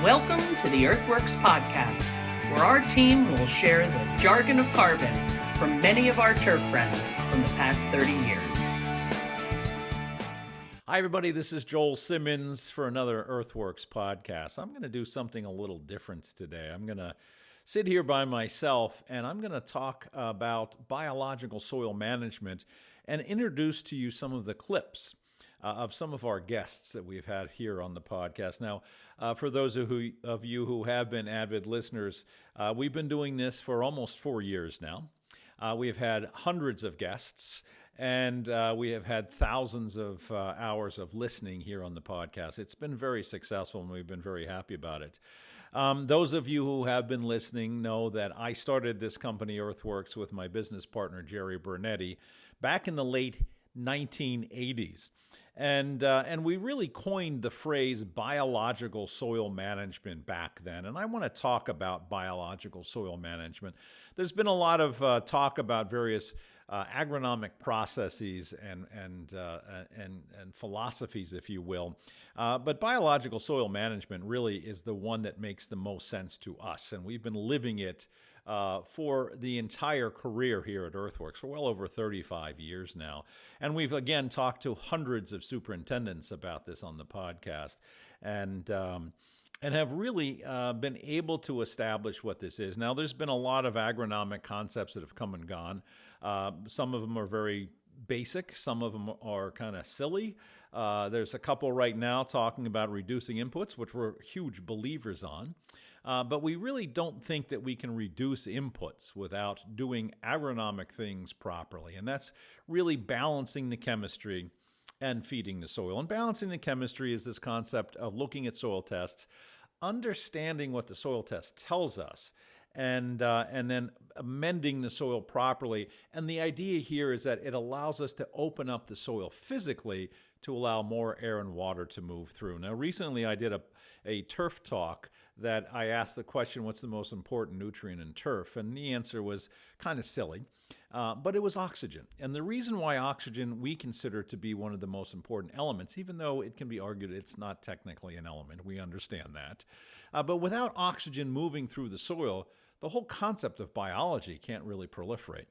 Welcome to the EarthWorks podcast, where our team will share the jargon of carbon from many of our turf friends from the past 30 years. Hi, everybody. This is Joel Simmons for another EarthWorks podcast. I'm going to do something a little different today. I'm going to sit here by myself, and I'm going to talk about biological soil management and introduce to you some of the clips of some of our guests that we've had here on the podcast. Now, for those of you who have been avid listeners, we've been doing this for almost 4 years now. We've had hundreds of guests, and we have had thousands of hours of listening here on the podcast. It's been very successful, and we've been very happy about it. Those of you who have been listening know that I started this company, EarthWorks, with my business partner, Jerry Bernetti, back in the late 1980s. And we really coined the phrase biological soil management back then. And I want to talk about biological soil management. There's been a lot of talk about various agronomic processes and philosophies, if you will. But biological soil management really is the one that makes the most sense to us. And we've been living it for the entire career here at EarthWorks for well over 35 years now. And we've, again, talked to hundreds of superintendents about this on the podcast and have really been able to establish what this is. Now, there's been a lot of agronomic concepts that have come and gone. Some of them are very basic. Some of them are kind of silly. There's a couple right now talking about reducing inputs, which we're huge believers on. But we really don't think that we can reduce inputs without doing agronomic things properly. And that's really balancing the chemistry and feeding the soil. And balancing the chemistry is this concept of looking at soil tests, understanding what the soil test tells us, and then amending the soil properly. And the idea here is that it allows us to open up the soil physically to allow more air and water to move through. Now, recently I did a turf talk that I asked the question, what's the most important nutrient in turf? And the answer was kind of silly, but it was oxygen. And the reason why oxygen we consider to be one of the most important elements, even though it can be argued it's not technically an element, we understand that. But without oxygen moving through the soil, the whole concept of biology can't really proliferate.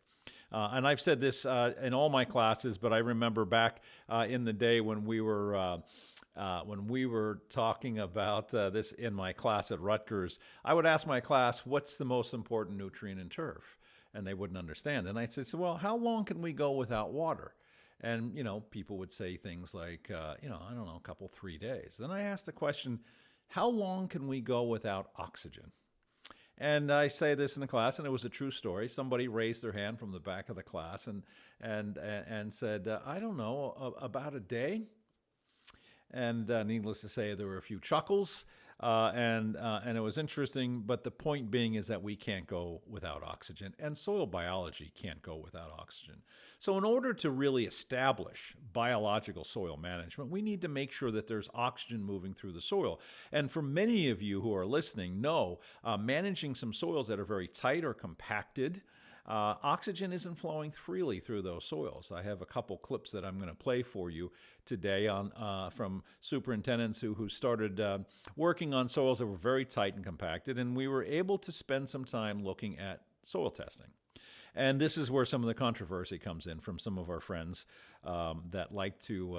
And I've said this in all my classes, but I remember back in the day when we were talking about this in my class at Rutgers, I would ask my class, what's the most important nutrient in turf? And they wouldn't understand. And I'd say, well, how long can we go without water? And, people would say things like, I don't know, a couple, 3 days. Then I asked the question, how long can we go without oxygen? And I say this in the class, and it was a true story. Somebody raised their hand from the back of the class and said, I don't know, about a day. And needless to say, there were a few chuckles, and it was interesting. But the point being is that we can't go without oxygen, and soil biology can't go without oxygen. So in order to really establish biological soil management, we need to make sure that there's oxygen moving through the soil. And for many of you who are listening, know managing some soils that are very tight or compacted, oxygen isn't flowing freely through those soils. I have a couple clips that I'm going to play for you today from superintendents who started working on soils that were very tight and compacted, and we were able to spend some time looking at soil testing. And this is where some of the controversy comes in from some of our friends that like to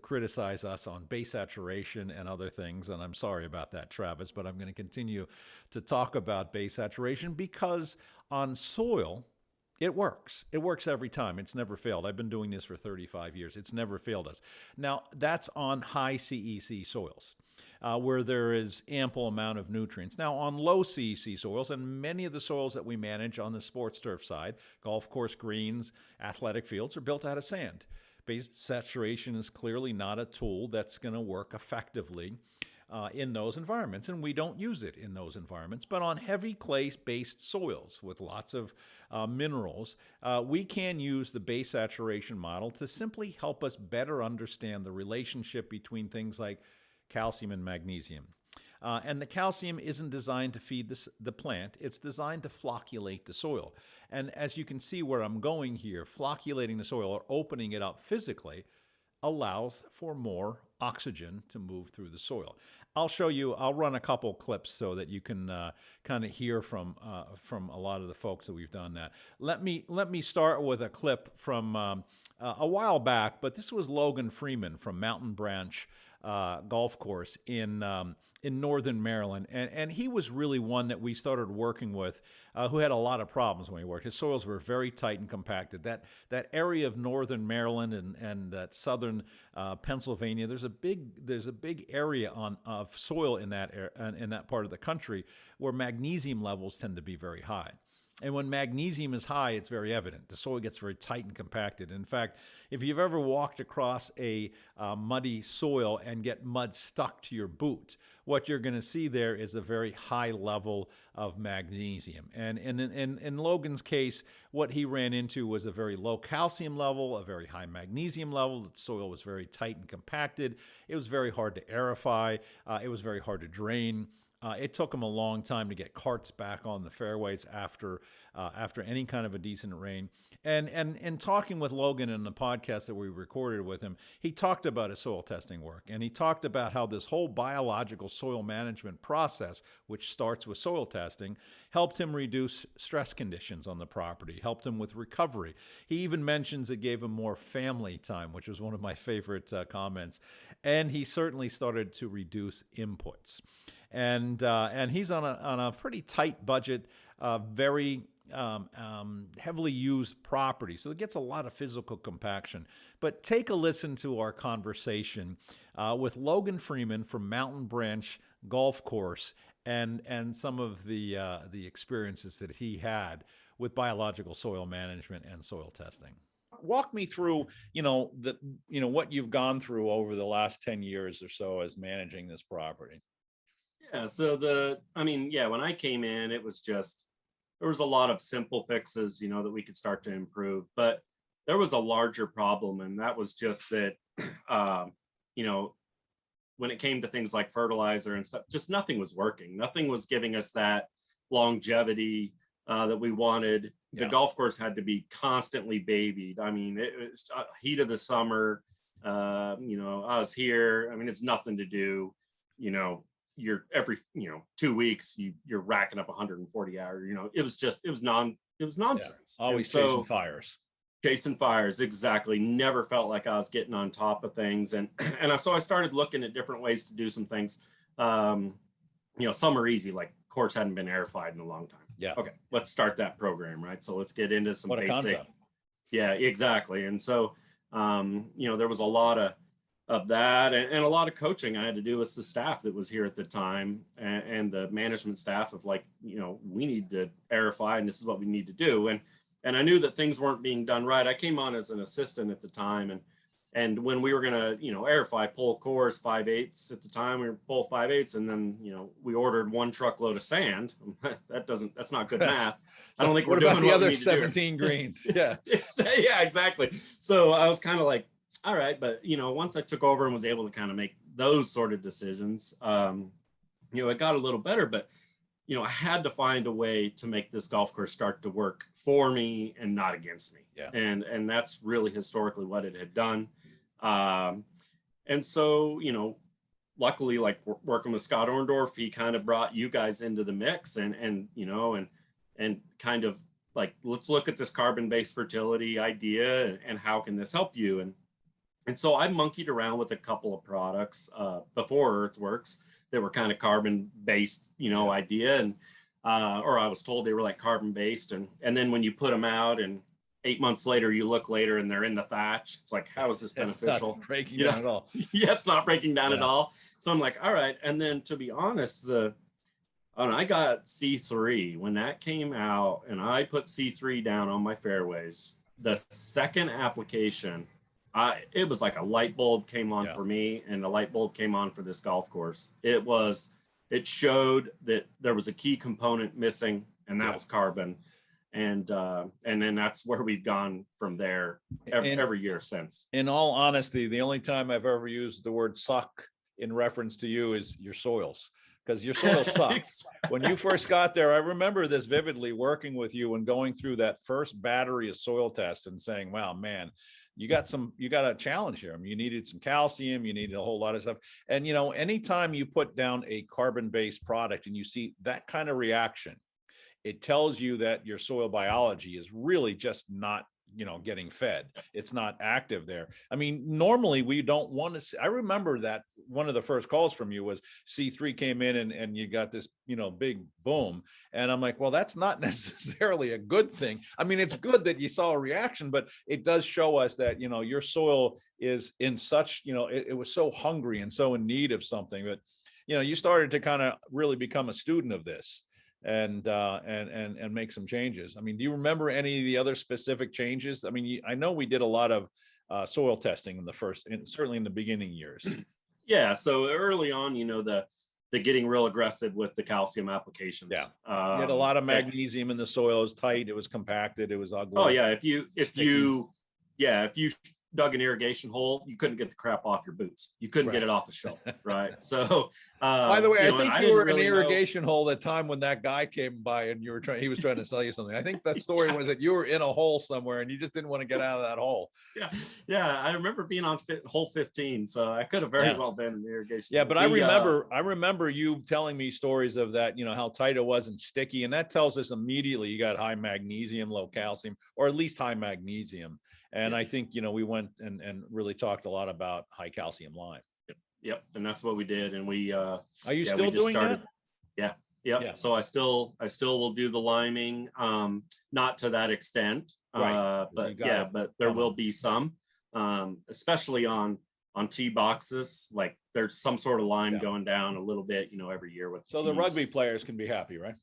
criticize us on base saturation and other things. And I'm sorry about that, Travis, but I'm going to continue to talk about base saturation because on soil, it works. It works every time. It's never failed. I've been doing this for 35 years. It's never failed us. Now, that's on high CEC soils. Where there is ample amount of nutrients. Now, on low CEC soils, and many of the soils that we manage on the sports turf side, golf course greens, athletic fields, are built out of sand. Base saturation is clearly not a tool that's going to work effectively in those environments, and we don't use it in those environments. But on heavy clay-based soils with lots of minerals, we can use the base saturation model to simply help us better understand the relationship between things like calcium and magnesium. And the calcium isn't designed to feed the plant. It's designed to flocculate the soil. And as you can see where I'm going here, flocculating the soil or opening it up physically allows for more oxygen to move through the soil. I'll show you. I'll run a couple clips so that you can kind of hear from a lot of the folks that we've done that. Let me start with a clip from a while back, but this was Logan Freeman from Mountain Branch Golf Course in northern Maryland, and he was really one that we started working with, who had a lot of problems when he worked. His soils were very tight and compacted. That area of northern Maryland and that southern Pennsylvania, there's a big area of soil in that part of the country where magnesium levels tend to be very high. And when magnesium is high, it's very evident. The soil gets very tight and compacted. In fact, if you've ever walked across a muddy soil and get mud stuck to your boot, what you're going to see there is a very high level of magnesium. And in Logan's case, what he ran into was a very low calcium level, a very high magnesium level. The soil was very tight and compacted. It was very hard to aerify. It was very hard to drain. It took him a long time to get carts back on the fairways after any kind of a decent rain. And talking with Logan in the podcast that we recorded with him, he talked about his soil testing work, and he talked about how this whole biological soil management process, which starts with soil testing, helped him reduce stress conditions on the property, helped him with recovery. He even mentions it gave him more family time, which was one of my favorite comments. And he certainly started to reduce inputs. And he's on a pretty tight budget, very heavily used property, so it gets a lot of physical compaction. But take a listen to our conversation with Logan Freeman from Mountain Branch Golf Course, and some of the experiences that he had with biological soil management and soil testing. Walk me through, what you've gone through over the last 10 years or so as managing this property. Yeah, so when I came in, it was just, there was a lot of simple fixes, that we could start to improve, but there was a larger problem. And that was just that, when it came to things like fertilizer and stuff, just nothing was working. Nothing was giving us that longevity that we wanted. The golf course had to be constantly babied. I mean, it was heat of the summer. I was here. I mean, it's nothing to do, you're every 2 weeks you're racking up 140 hours. It was nonsense. Always chasing fires. Exactly. Never felt like I was getting on top of things, and so I started looking at different ways to do some things. Some are easy, like course hadn't been airified in a long time. Okay, let's start that program, right? So let's get into some basic concept. Yeah, exactly. And so there was a lot of that, and a lot of coaching I had to do with the staff that was here at the time, and the management staff of we need to airify, and this is what we need to do. And I knew that things weren't being done right. I came on as an assistant at the time, and when we were gonna airify, pull course 5/8 at the time, we were pull 5/8, and then we ordered 1 truckload of sand. That's not good math. I don't think we're doing the other 17 greens. Yeah. Yeah, exactly. So I was kind of like, all right, but once I took over and was able to kind of make those sort of decisions, it got a little better. But I had to find a way to make this golf course start to work for me and not against me. Yeah. And that's really historically what it had done. And so luckily, like working with Scott Orndorff, he kind of brought you guys into the mix, and kind of like, let's look at this carbon-based fertility idea and how can this help you. And so I monkeyed around with a couple of products before EarthWorks that were kind of carbon-based, idea. And or I was told they were like carbon-based. And then when you put them out and 8 months later, you look later and they're in the thatch, it's like, how is this beneficial? It's not breaking down at all. Yeah, it's not breaking down at all. So I'm like, all right. And then to be honest, I got C3 when that came out, and I put C3 down on my fairways. The second application, it was like a light bulb came on for me, and a light bulb came on for this golf course. It showed that there was a key component missing, and that was carbon. And then that's where we've gone from there every year since. In all honesty, the only time I've ever used the word suck in reference to you is your soils, because your soil sucks. Exactly. When you first got there, I remember this vividly, working with you and going through that first battery of soil tests and saying, wow, man, you got a challenge here. I mean, you needed some calcium, you needed a whole lot of stuff. And, anytime you put down a carbon-based product and you see that kind of reaction, it tells you that your soil biology is really just not, getting fed. It's not active there. I mean, normally we don't want to see. I remember that one of the first calls from you was C3 came in and you got this, big boom. And I'm like, well, that's not necessarily a good thing. I mean, it's good that you saw a reaction, but it does show us that, your soil is in such, it was so hungry and so in need of something that, you started to kind of really become a student of this and make some changes. I mean, do you remember any of the other specific changes? I mean, I know we did a lot of soil testing in certainly in the beginning years. Yeah. So early on, the getting real aggressive with the calcium applications. Yeah. You had a lot of magnesium in the soil. It was tight. It was compacted. It was ugly. Oh yeah. If you dug an irrigation hole, you couldn't get the crap off your boots. You couldn't get it off the shelf, right? So, by the way, I think you were in an irrigation hole at the time when that guy came by and he was trying to sell you something. I think that story was that you were in a hole somewhere and you just didn't want to get out of that hole. Yeah. I remember being on hole 15, so I could have very well been in the irrigation. Yeah, but I remember you telling me stories of that, how tight it was and sticky, and that tells us immediately you got high magnesium, low calcium, or at least high magnesium. And I think, we went and really talked a lot about high calcium lime. Yep. And that's what we did. And we, are you still doing that? Yeah. So I still will do the liming, not to that extent. But there will be some, especially on tee boxes, like there's some sort of lime going down a little bit, every year with the rugby players can be happy, right?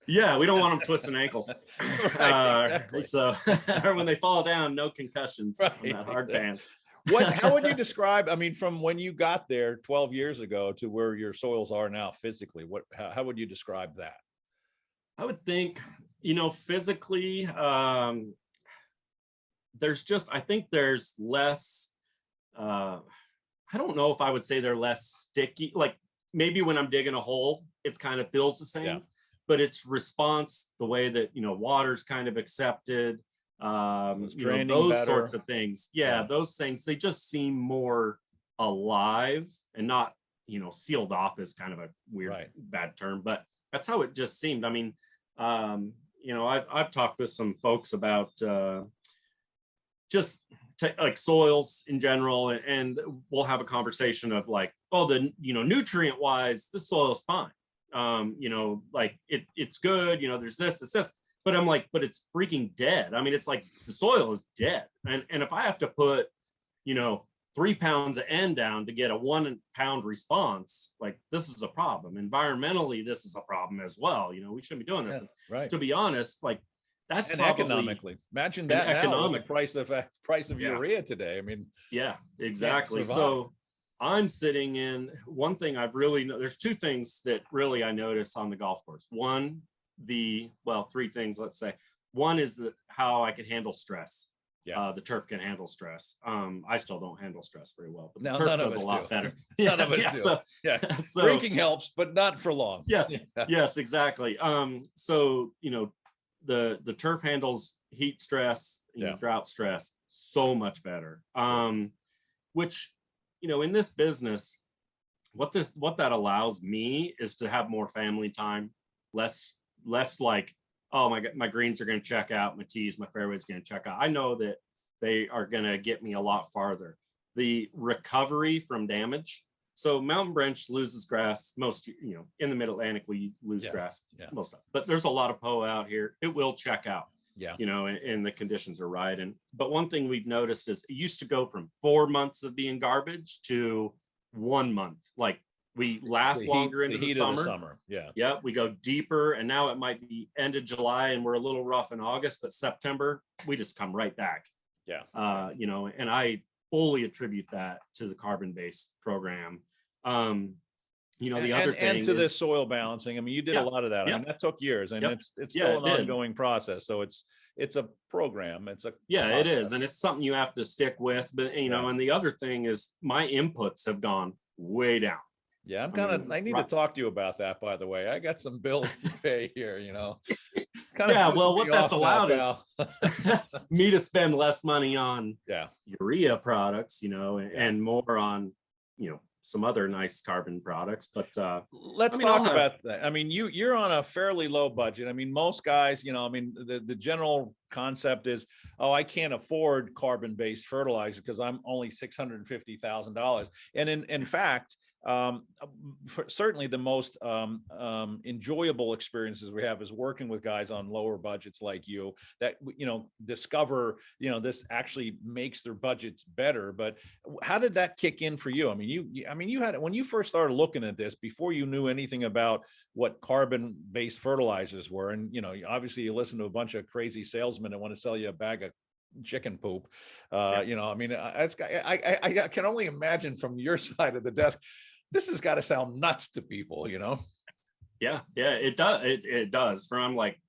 Yeah, we don't want them twisting ankles. Exactly. So, or when they fall down, no concussions on that hard band. How would you describe, I mean, from when you got there 12 years ago to where your soils are now physically, how would you describe that? I would think, physically, I think there's less, I don't know if I would say they're less sticky. Like maybe when I'm digging a hole, it's kind of feels the same. Yeah. But its response, the way that, water's kind of accepted, those better. Sorts of things. Yeah, those things, they just seem more alive and not, sealed off is kind of a weird, bad term, but that's how it just seemed. I mean, I've talked with some folks about like soils in general, and we'll have a conversation of like, nutrient wise, the soil is fine. Like it's good, there's this, but I'm like, but it's freaking dead. I mean, it's like the soil is dead. And if I have to put, 3 pounds of N down to get a 1 pound response, like this is a problem. Environmentally, this is a problem as well. We shouldn't be doing this. Right. To be honest, like that's and probably economically. Imagine that now with the price of urea today. I mean, yeah, exactly. So I'm sitting in one thing there's two things that really I notice on the golf course. One, three things, let's say. One is how I can handle stress. Yeah. The turf can handle stress. I still don't handle stress very well, but the turf does a lot better. None of us do. So, drinking helps, but not for long. Yes. Yes, exactly. So, the turf handles heat stress, drought stress so much better. Which, in this business, what that allows me is to have more family time, less like, oh my greens are going to check out, my tees, my fairways going to check out. I know that they are going to get me a lot farther. The recovery from damage. So Mountain Branch loses grass most, in the Mid-Atlantic, we lose grass most of it. But there's a lot of PO out here. It will check out. Yeah. And the conditions are right. But one thing we've noticed is it used to go from 4 months of being garbage to 1 month. Like we last longer into the summer. Yeah. Yeah. We go deeper, and now it might be end of July and we're a little rough in August, but September, we just come right back. Yeah. And I fully attribute that to the carbon-based program. The other thing and to this soil balancing. I mean, you did a lot of that. I mean, that took years, and it's still an ongoing process. So it's a program. It's a it is, and it's something you have to stick with. But and the other thing is my inputs have gone way down. Yeah, I need to talk to you about that. By the way, I got some bills to pay here. kind of Yeah, pissing well, me what that's off now, allowed is me to spend less money on urea products, and more on, some other nice carbon products. But let's talk about that. I mean, you're on a fairly low budget. I mean, most guys, the general concept is, oh, I can't afford carbon-based fertilizer because I'm only $650,000. And in fact, certainly the most enjoyable experiences we have is working with guys on lower budgets like you that discover this actually makes their budgets better. But how did that kick in for you? I mean, you had, when you first started looking at this, before you knew anything about what carbon-based fertilizers were, and obviously you listen to a bunch of crazy salesmen that want to sell you a bag of chicken poop. I mean, I can only imagine from your side of the desk, this has got to sound nuts to people, Yeah, it does. It does. From like,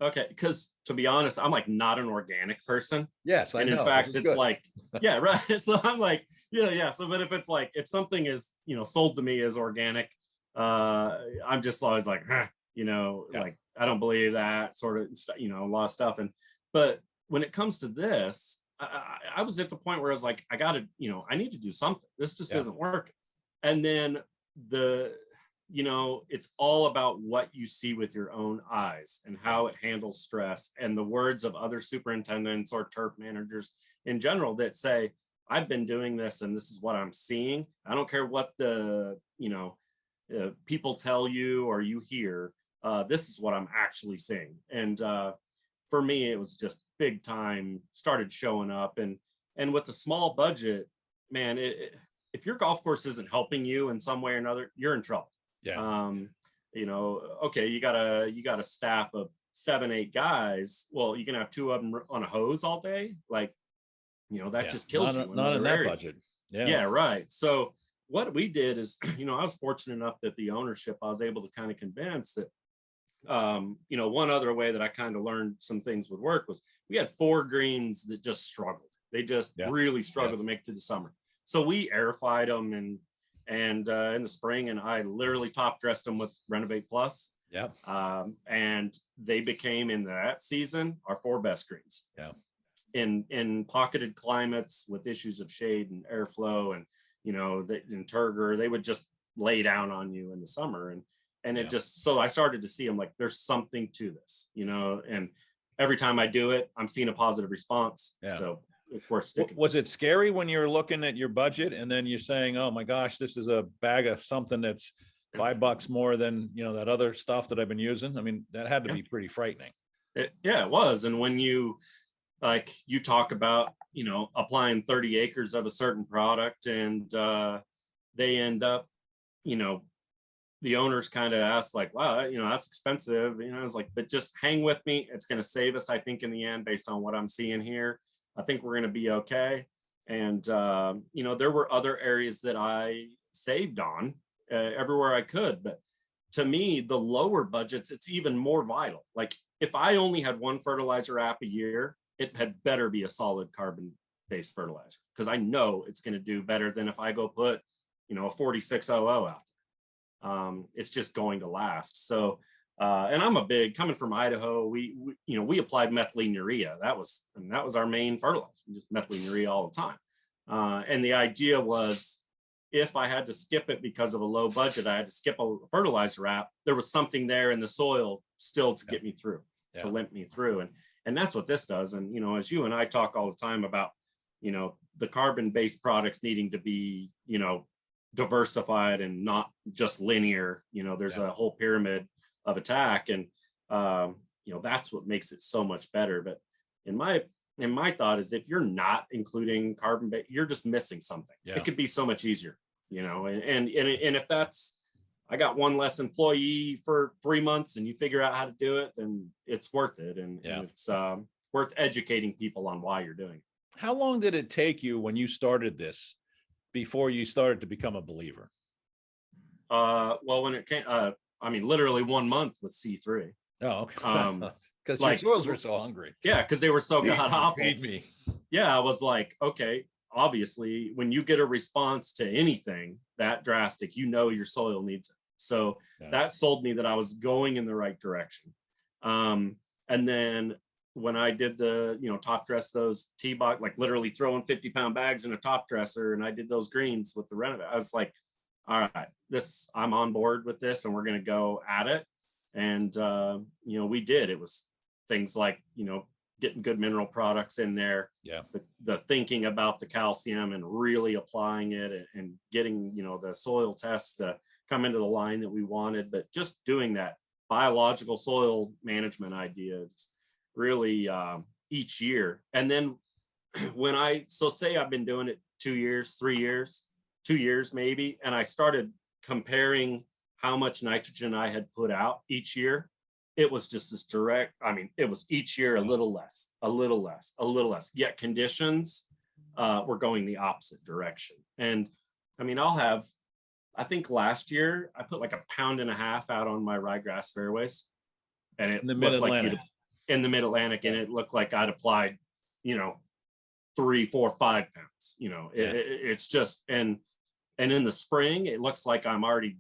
okay, because to be honest, I'm like not an organic person. Yes, and I know. In fact, it's good. like, yeah, right. So I'm like, yeah. So, but if it's like, if something is, sold to me as organic, I'm just always like, like, I don't believe that sort of, a lot of stuff. But when it comes to this, I was at the point where I was like, I got to, I need to do something. This just isn't working. And then it's all about what you see with your own eyes and how it handles stress, and the words of other superintendents or turf managers in general that say, I've been doing this and this is what I'm seeing. I don't care what the, people tell you or you hear, this is what I'm actually seeing. And for me, it was just big time, started showing up. And with the small budget, man, if your golf course isn't helping you in some way or another, you're in trouble. Yeah. Okay, you got a staff of 7-8 guys. Well, you can have 2 of them on a hose all day. Like, that just kills you. Not in that budget. Yeah, right. So what we did is, I was fortunate enough that the ownership, I was able to kind of convince that, one other way that I kind of learned some things would work was we had 4 greens that just struggled. They just really struggled to make it through the summer. So we airified them and in the spring, and I literally top dressed them with Renovate Plus. Yeah. And they became, in that season, our 4 best greens. Yeah. In pocketed climates with issues of shade and airflow, and in turgor, they would just lay down on you in the summer, and it just, so I started to see, I'm like, there's something to this, and every time I do it, I'm seeing a positive response. So it's worth sticking. Was it scary when you're looking at your budget and then you're saying, oh my gosh, this is a bag of something that's $5 more than that other stuff that I've been using? I mean, that had to be pretty frightening. It was. And when you talk about applying 30 acres of a certain product, and they end up, the owners kind of ask like, wow, that's expensive. It's like, but just hang with me. It's going to save us, I think, in the end, based on what I'm seeing here. I think we're going to be okay. And, there were other areas that I saved on everywhere I could. But to me, the lower budgets, it's even more vital. Like, if I only had 1 fertilizer app a year, it had better be a solid carbon-based fertilizer, because I know it's going to do better than if I go put, a 4600 out there. It's just going to last. So, and I'm a big, coming from Idaho, we applied methylene urea. That was our main fertilizer, just methylene urea all the time. And the idea was, if I had to skip it because of a low budget, I had to skip a fertilizer app, there was something there in the soil still to get me through, to limp me through. And that's what this does. And, as you and I talk all the time about, the carbon-based products needing to be, diversified and not just linear, there's a whole pyramid of attack. And, that's what makes it so much better. But in my thought is, if you're not including carbon-based, you're just missing something. It could be so much easier, and if that's, I got 1 less employee for 3 months and you figure out how to do it, then it's worth it. And it's worth educating people on why you're doing it. How long did it take you when you started this before you started to become a believer? Well, when it came, literally 1 month with C3. Oh, okay. Because your soils were so hungry. Yeah, because they were so god awful. Feed me. Yeah, I was like, okay, obviously, when you get a response to anything that drastic, your soil needs it. So that sold me that I was going in the right direction. And then when I did the, top dress, those tee box, like literally throwing 50-pound bags in a top dresser, and I did those greens with the renovate, I was like, all right, I'm on board with this, and we're going to go at it. And, we did. It was things like, getting good mineral products in there, the thinking about the calcium and really applying it, and getting, the soil tests to come into the line that we wanted, but just doing that biological soil management ideas really each year. And then say I've been doing it 2 years, 3 years, 2 years maybe, and I started comparing how much nitrogen I had put out each year. It was just this direct, it was each year a little less, a little less, a little less, yet conditions were going the opposite direction. And I think last year I put like 1.5 pounds out on my ryegrass fairways, and it looked like in the mid-Atlantic, and it looked like I'd applied, 3, 4, 5 pounds. It's just, and in the spring it looks like I'm already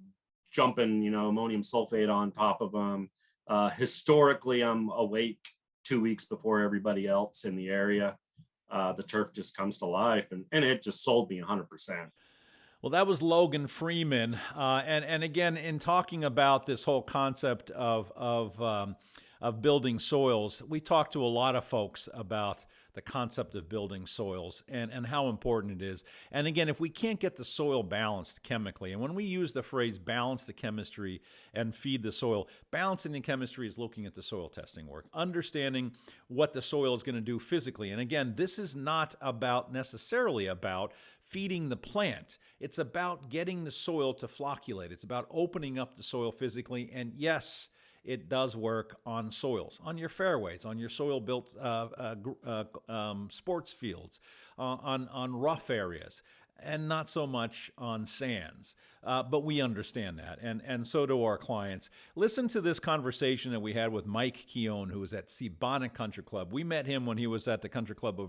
jumping, ammonium sulfate on top of them. Historically, I'm awake 2 weeks before everybody else in the area. The turf just comes to life, and it just sold me 100%. Well, that was Logan Freeman, and again, in talking about this whole concept of building soils, we talked to a lot of folks about the concept of building soils and how important it is. And again, if we can't get the soil balanced chemically, and when we use the phrase balance the chemistry and feed the soil, balancing the chemistry is looking at the soil testing work, understanding what the soil is going to do physically. And again, this is not necessarily about feeding the plant. It's about getting the soil to flocculate. It's about opening up the soil physically. And yes, it does work on soils, on your fairways, on your soil-built sports fields, on rough areas, and not so much on sands. But we understand that, and so do our clients. Listen to this conversation that we had with Mike Keown, who was at Seabonic Country Club. We met him when he was at the Country Club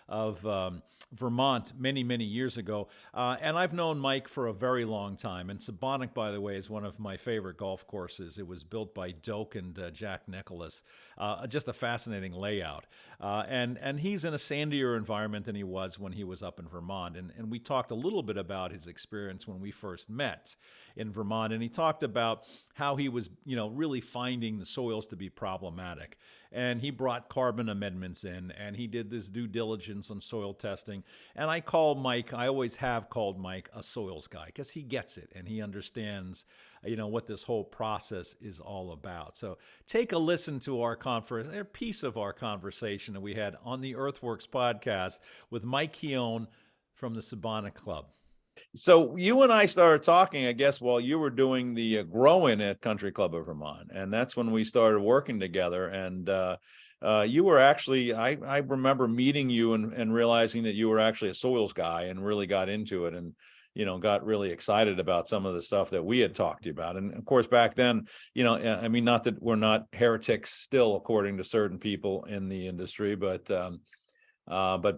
of Vermont many years ago. And I've known Mike for a very long time. And Seabonic, by the way, is one of my favorite golf courses. It was built by Doak and Jack Nicholas. Just a fascinating layout. And he's in a sandier environment than he was when he was up in Vermont. And we talked a little bit about his experience when we first met in Vermont. And he talked about how he was, really finding the soils to be problematic. And he brought carbon amendments in, and he did this due diligence on soil testing. And I always have called Mike a soils guy, because he gets it and he understands, what this whole process is all about. So take a listen to a piece of our conversation that we had on the EarthWorks podcast with Mike Keown from the Seabonic Club. So you and I started talking, I guess, while you were doing the growing at Country Club of Vermont, and that's when we started working together. And you were actually, I remember meeting you and realizing that you were actually a soils guy and really got into it, and got really excited about some of the stuff that we had talked to you about. And of course, back then, not that we're not heretics still, according to certain people in the industry, but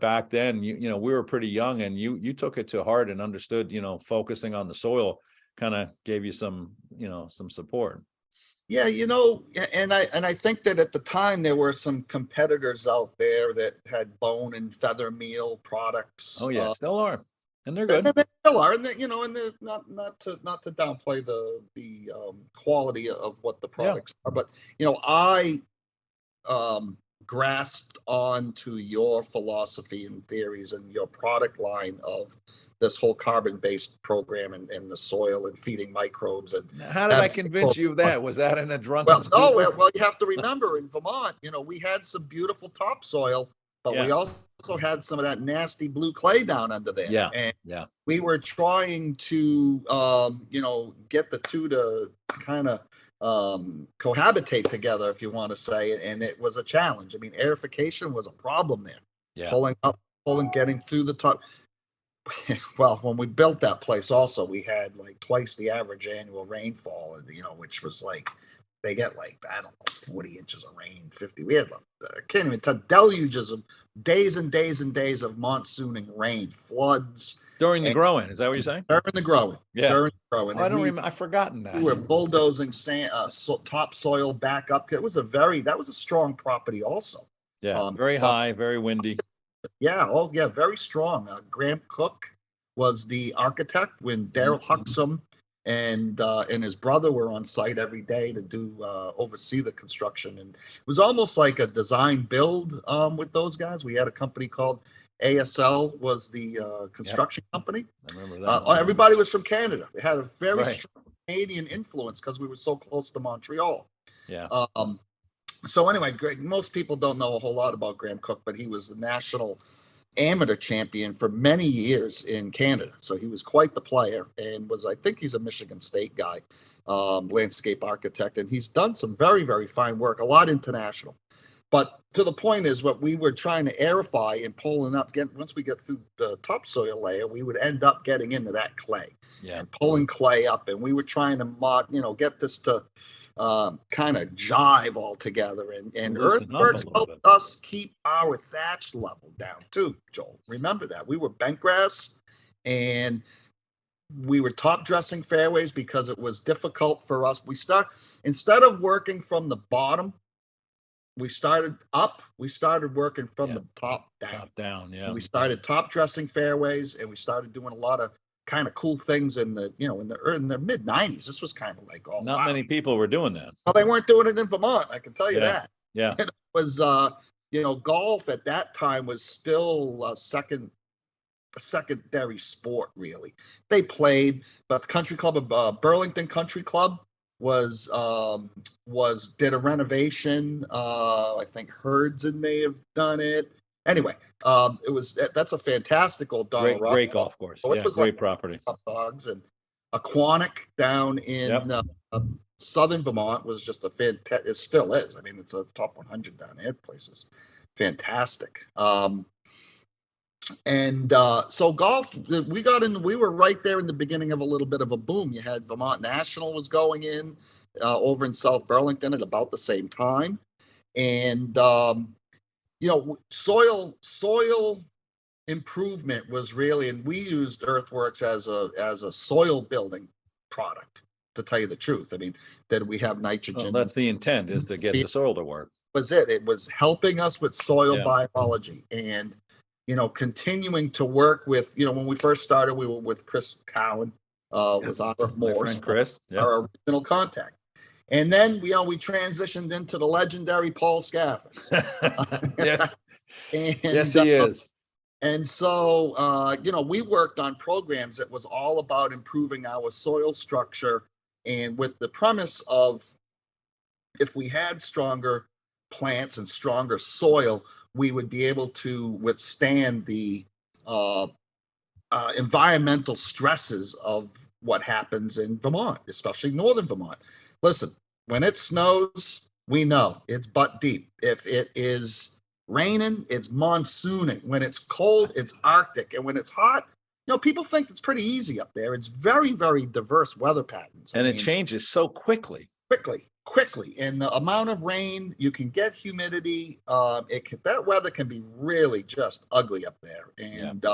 back then, we were pretty young, and you took it to heart and understood, focusing on the soil kind of gave you some support. Yeah, and I think that at the time there were some competitors out there that had bone and feather meal products. Oh yeah, still are, and they're good. They still are, and they're not to downplay the quality of what the products are, but I grasped onto your philosophy and theories and your product line of this whole carbon-based program and the soil and feeding microbes. And how did I convince you of that? Was that in a drunken well, you have to remember, in Vermont, we had some beautiful topsoil, but we also had some of that nasty blue clay down under there. And we were trying to get the two to kind of cohabitate together, if you want to say, and it was a challenge. Aerification was a problem there. Pulling, getting through the top. Well, when we built that place, also we had like twice the average annual rainfall, which was like, they get like, I don't know, 40 inches of rain, 50. We had I can't even tell, deluges of days and days and days of monsooning rain, floods. During the growing, is that what you're saying? During the growing. Yeah. During the growing. Oh, I don't remember. I've forgotten that. We were bulldozing topsoil back up. That was a strong property also. Yeah. Very high, very windy. Yeah. Oh, yeah. Very strong. Graham Cook was the architect when Daryl Huxham and his brother were on site every day to oversee the construction. And it was almost like a design build with those guys. We had a company called ASL was the construction company. I remember that. Everybody was from Canada. It had a very strong Canadian influence because we were so close to Montreal. Yeah. So anyway, most people don't know a whole lot about Graham Cook, but he was the national amateur champion for many years in Canada. So he was quite the player, and I think he's a Michigan State guy, landscape architect, and he's done some very, very fine work, a lot international. But to the point is, what we were trying to aerify and pulling up, once we get through the topsoil layer, we would end up getting into that clay and pulling clay up. And we were trying to get this to kind of jive all together. And EarthWorks helped us keep our thatch level down too, Joel. Remember that. We were bent grass, and we were top dressing fairways because it was difficult for us. Instead of working from the bottom, we started working from the top down. Top down, yeah. And we started top dressing fairways, and we started doing a lot of kind of cool things in the mid 90s. This was kind of like not many people were doing that. Well, they weren't doing it in Vermont, I can tell you that. Yeah. And it was golf at that time was still a secondary sport, really. They played, but the country club of Burlington Country Club did a renovation. I think Herdson may have done it. Anyway, that's a fantastic old Donald Rock. Great golf course. So great property. Dogs and Aquanic down in southern Vermont was just a fantastic. It still is. I mean, it's a top 100 down there. Places fantastic. So golf, we were right there in the beginning of a little bit of a boom. You had Vermont National was going in over in South Burlington at about the same time. And, soil improvement was really, and we used EarthWorks as a soil building product, to tell you the truth. I mean, that we have nitrogen. Well, that's the intent, is to get the soil to work. It was helping us with soil biology and, continuing to work with, when we first started, we were with Chris Cowan, with RF Morse, Chris, our original contact. And then we transitioned into the legendary Paul Scaffers. Yes. Yes, he is. And so, we worked on programs that was all about improving our soil structure, and with the premise of, if we had stronger plants and stronger soil, we would be able to withstand the environmental stresses of what happens in Vermont, especially northern Vermont. Listen, when it snows, we know it's butt deep. If it is raining, it's monsooning. When it's cold, it's Arctic. And when it's hot, people think it's pretty easy up there. It's very, very diverse weather patterns. And it changes so quickly. Quickly. And the amount of rain, you can get humidity. That weather can be really just ugly up there. And,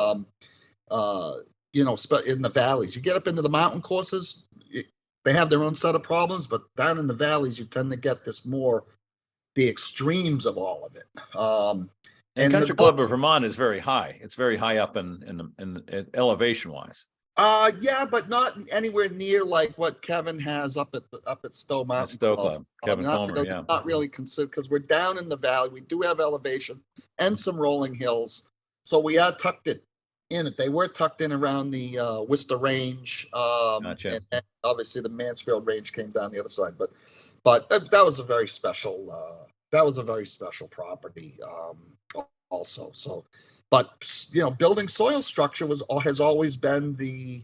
in the valleys, you get up into the mountain courses, they have their own set of problems, but down in the valleys, you tend to get the extremes of all of it. And Country Club of Vermont is very high. It's very high up in elevation wise. But not anywhere near like what Kevin has up at Stowe Mountain Club. Kevin Palmer, not really considered, because we're down in the valley. We do have elevation and some rolling hills, so we are tucked in it. They were tucked in around the Worcester Range, Gotcha. And obviously the Mansfield Range came down the other side. But that was a very special property also. So. But, building soil structure has always been the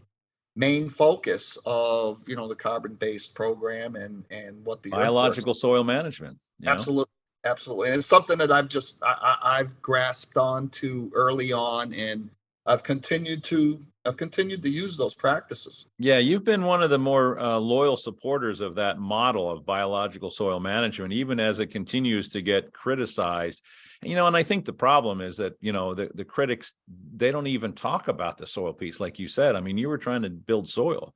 main focus of, the carbon-based program and what the biological soil management. Absolutely. And it's something that I've grasped onto early on, and I've continued to I've continued to use those practices. Yeah, you've been one of the more loyal supporters of that model of biological soil management, even as it continues to get criticized. And I think the problem is that, the critics, they don't even talk about the soil piece. Like you said, I mean, you were trying to build soil,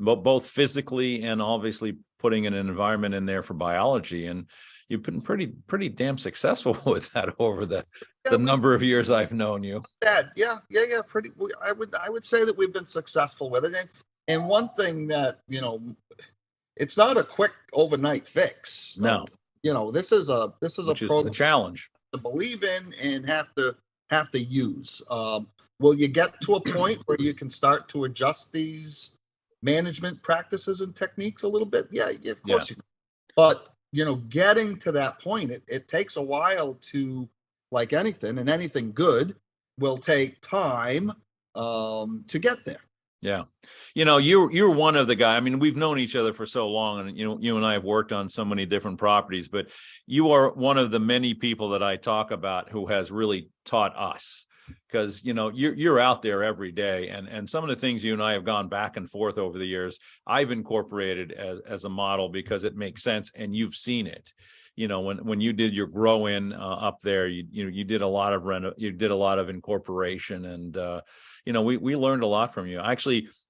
both physically and obviously putting an environment in there for biology. And you've been pretty damn successful with that over the number of years I've known you. Yeah. Pretty. I would say that we've been successful with it. And one thing that, it's not a quick overnight fix. No. This is a program a challenge to believe in and have to use. Will you get to a point where you can start to adjust these management practices and techniques a little bit? Yeah, of course you can. But getting to that point, it takes a while to, like anything, and anything good will take time to get there. Yeah. You're one of the guys. I mean, we've known each other for so long, and you and I have worked on so many different properties, but you are one of the many people that I talk about who has really taught us, because you're out there every day, and some of the things you and I have gone back and forth over the years, I've incorporated as a model because it makes sense, and you've seen it. When you did your grow in up there, you did a lot of incorporation, and we learned a lot from you.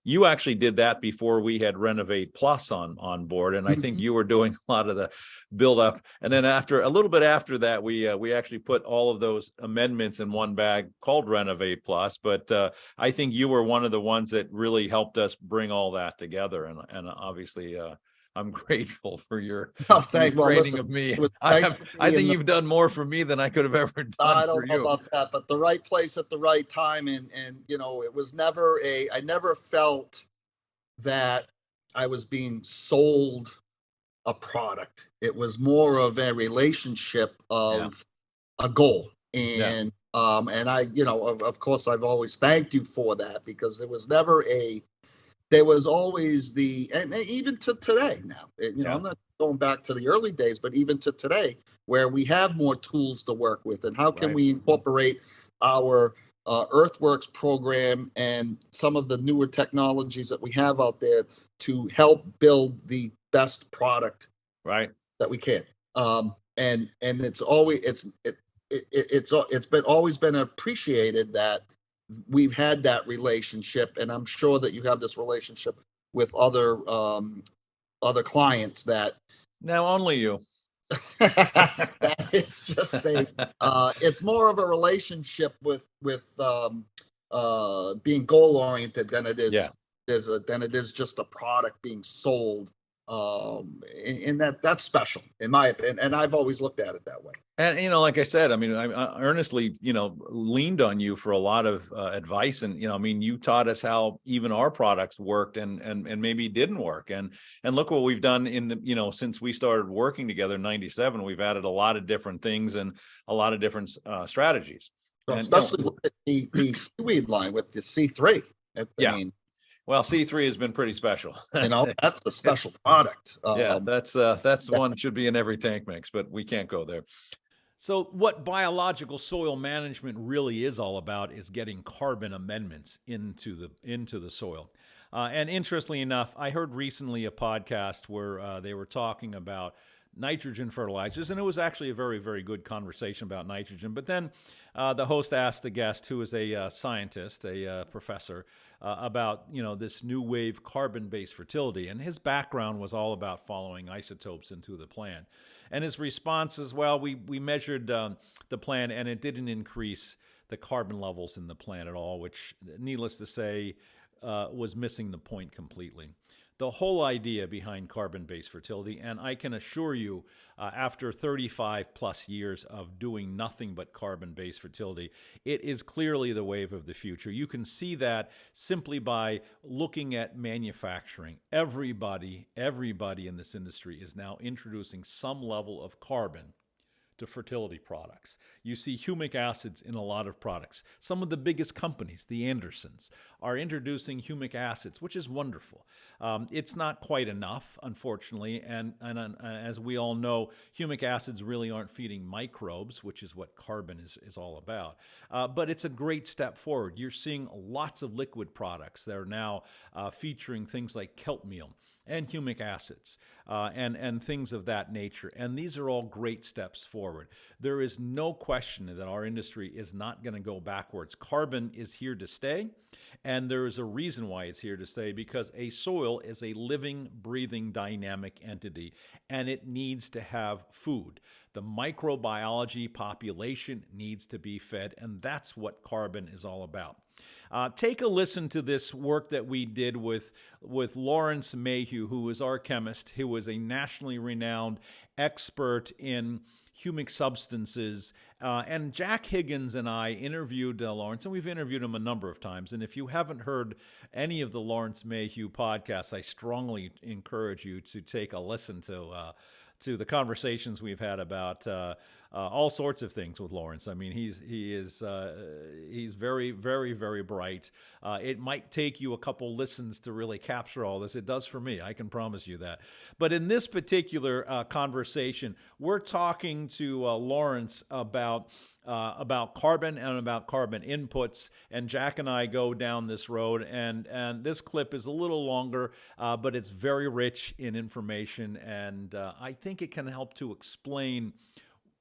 You actually did that before we had Renovate Plus on board, and I think you were doing a lot of the build up. And then a little bit after that, we actually put all of those amendments in one bag called Renovate Plus. But I think you were one of the ones that really helped us bring all that together, and obviously. I'm grateful for your training of me. I think you've done more for me than I could have ever done for you. I don't know about that, but the right place at the right time, and it was never I never felt that I was being sold a product. It was more of a relationship of a goal, and I, of course, I've always thanked you for that, because there was never there was always and even to today now, I'm not going back to the early days, but even to today, where we have more tools to work with, and how can we incorporate our EarthWorks program and some of the newer technologies that we have out there to help build the best product that we can. And it's always always been appreciated that we've had that relationship, and I'm sure that you have this relationship with other clients that. Now only you. That is just it's more of a relationship with being goal oriented than it is just a product being sold. And that's special in my opinion, and I've always looked at it that way. And like I said, I mean, I earnestly leaned on you for a lot of advice, and you taught us how even our products worked and maybe didn't work, and look what we've done in the since we started working together in '97. We've added a lot of different things and a lot of different strategies, especially with the seaweed line with the C3. Well, C3 has been pretty special. That's a special product. That's one should be in every tank mix, but we can't go there. So what biological soil management really is all about is getting carbon amendments into the soil. And interestingly enough, I heard recently a podcast where they were talking about nitrogen fertilizers, and it was actually a very, very good conversation about nitrogen. But then the host asked the guest, who is a scientist, a professor, about this new wave carbon-based fertility, and his background was all about following isotopes into the plant. And his response is, well, we measured the plant, and it didn't increase the carbon levels in the plant at all, which, needless to say, was missing the point completely. The whole idea behind carbon-based fertility, and I can assure you, after 35 plus years of doing nothing but carbon-based fertility, it is clearly the wave of the future. You can see that simply by looking at manufacturing. Everybody in this industry is now introducing some level of carbon to fertility products. You see humic acids in a lot of products. Some of the biggest companies, the Andersons, are introducing humic acids, which is wonderful. It's not quite enough, unfortunately, and as we all know, humic acids really aren't feeding microbes, which is what carbon is all about. But it's a great step forward. You're seeing lots of liquid products that are now featuring things like kelp meal and humic acids and things of that nature. And these are all great steps forward. There is no question that our industry is not going to go backwards. Carbon is here to stay, and there is a reason why it's here to stay, because a soil is a living, breathing, dynamic entity, and it needs to have food. The microbiology population needs to be fed, and that's what carbon is all about. Take a listen to this work that we did with Lawrence Mayhew, who was our chemist, who was a nationally renowned expert in humic substances. And Jack Higgins and I interviewed Lawrence, and we've interviewed him a number of times. And if you haven't heard any of the Lawrence Mayhew podcasts, I strongly encourage you to take a listen to the conversations we've had about all sorts of things with Lawrence. I mean, he's very, very, very bright. It might take you a couple listens to really capture all this. It does for me, I can promise you that. But in this particular conversation, we're talking to Lawrence about carbon and about carbon inputs, and Jack and I go down this road, and this clip is a little longer, but it's very rich in information, and I think it can help to explain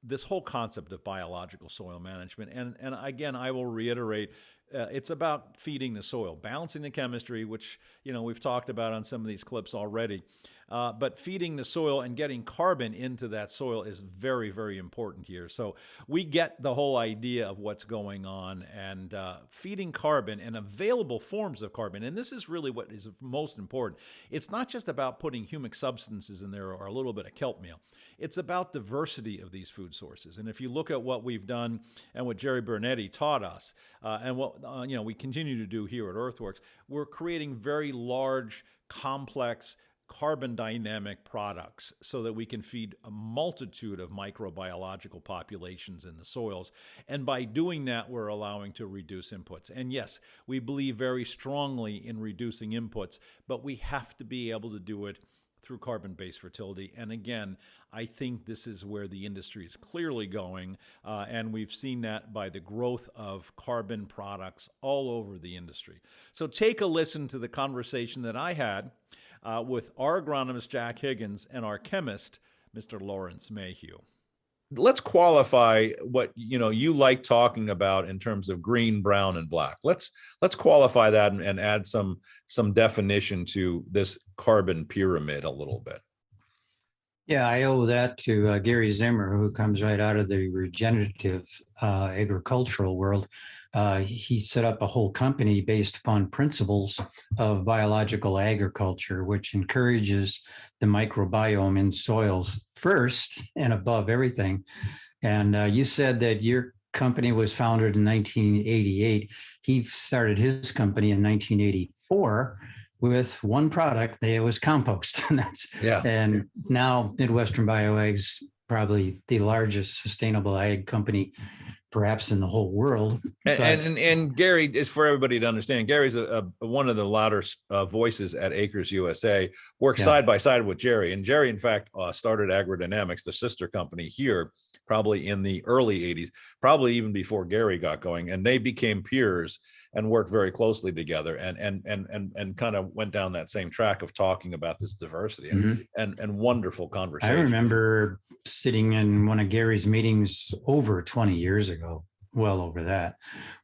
this whole concept of biological soil management. And again, I will reiterate, it's about feeding the soil, balancing the chemistry, which we've talked about on some of these clips already. But feeding the soil and getting carbon into that soil is very, very important here. So we get the whole idea of what's going on, and feeding carbon and available forms of carbon. And this is really what is most important. It's not just about putting humic substances in there or a little bit of kelp meal. It's about diversity of these food sources. And if you look at what we've done and what Jerry Bernetti taught us, and what we continue to do here at EarthWorks, we're creating very large, complex, carbon dynamic products so that we can feed a multitude of microbiological populations in the soils. And by doing that, we're allowing to reduce inputs. And yes, we believe very strongly in reducing inputs, but we have to be able to do it through carbon-based fertility. And again, I think this is where the industry is clearly going, and we've seen that by the growth of carbon products all over the industry. So take a listen to the conversation that I had with our agronomist, Jack Higgins, and our chemist, Mr. Lawrence Mayhew. Let's qualify what you like talking about in terms of green, brown, and black. Let's qualify that and add some definition to this carbon pyramid a little bit. Yeah, I owe that to Gary Zimmer, who comes right out of the regenerative agricultural world. He set up a whole company based upon principles of biological agriculture, which encourages the microbiome in soils first and above everything. And you said that your company was founded in 1988. He started his company in 1984. With one product, it was compost. And now Midwestern BioAg's probably the largest sustainable ag company, perhaps in the whole world. And Gary, is for everybody to understand, Gary's one of the louder voices at Acres USA, works side by side with Jerry. And Jerry, in fact, started Agrodynamics, the sister company here, probably in the early 80s, probably even before Gary got going. And they became peers and worked very closely together and kind of went down that same track of talking about this diversity and wonderful conversation. I remember sitting in one of Gary's meetings over 20 years ago, well over that,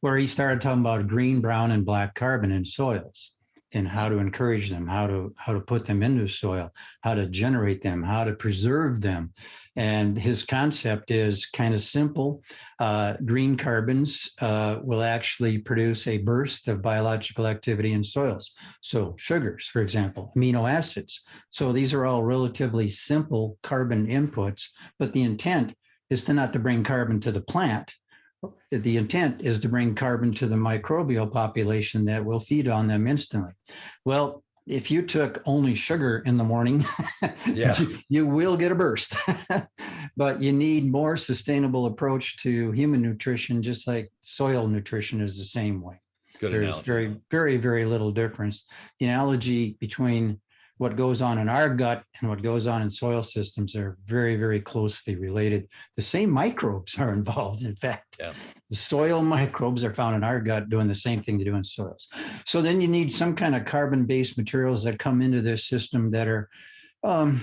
where he started talking about green, brown, and black carbon in soils and how to encourage them, how to put them into soil, how to generate them, how to preserve them. And his concept is kind of simple. Green carbons will actually produce a burst of biological activity in soils. So sugars, for example, amino acids. So these are all relatively simple carbon inputs, but the intent is not to bring carbon to the plant. The intent is to bring carbon to the microbial population that will feed on them instantly. Well, if you took only sugar in the morning, you will get a burst. But you need more sustainable approach to human nutrition, just like soil nutrition is the same way. There's very, very little difference. The analogy between what goes on in our gut and what goes on in soil systems are very, very closely related. The same microbes are involved. In fact, the soil microbes are found in our gut doing the same thing they do in soils. So then you need some kind of carbon-based materials that come into this system that are a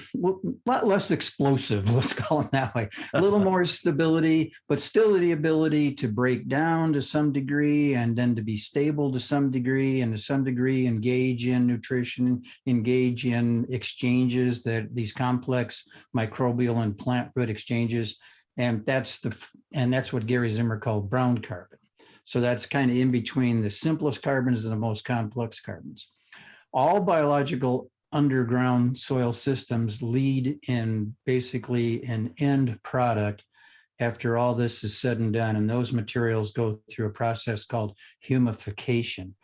lot less explosive, let's call it that way. A little more stability, but still the ability to break down to some degree and then to be stable to some degree, and to some degree engage in nutrition, engage in exchanges, that these complex microbial and plant root exchanges. And that's what Gary Zimmer called brown carbon. So that's kind of in between the simplest carbons and the most complex carbons. All biological underground soil systems lead in basically an end product after all this is said and done. And those materials go through a process called humification.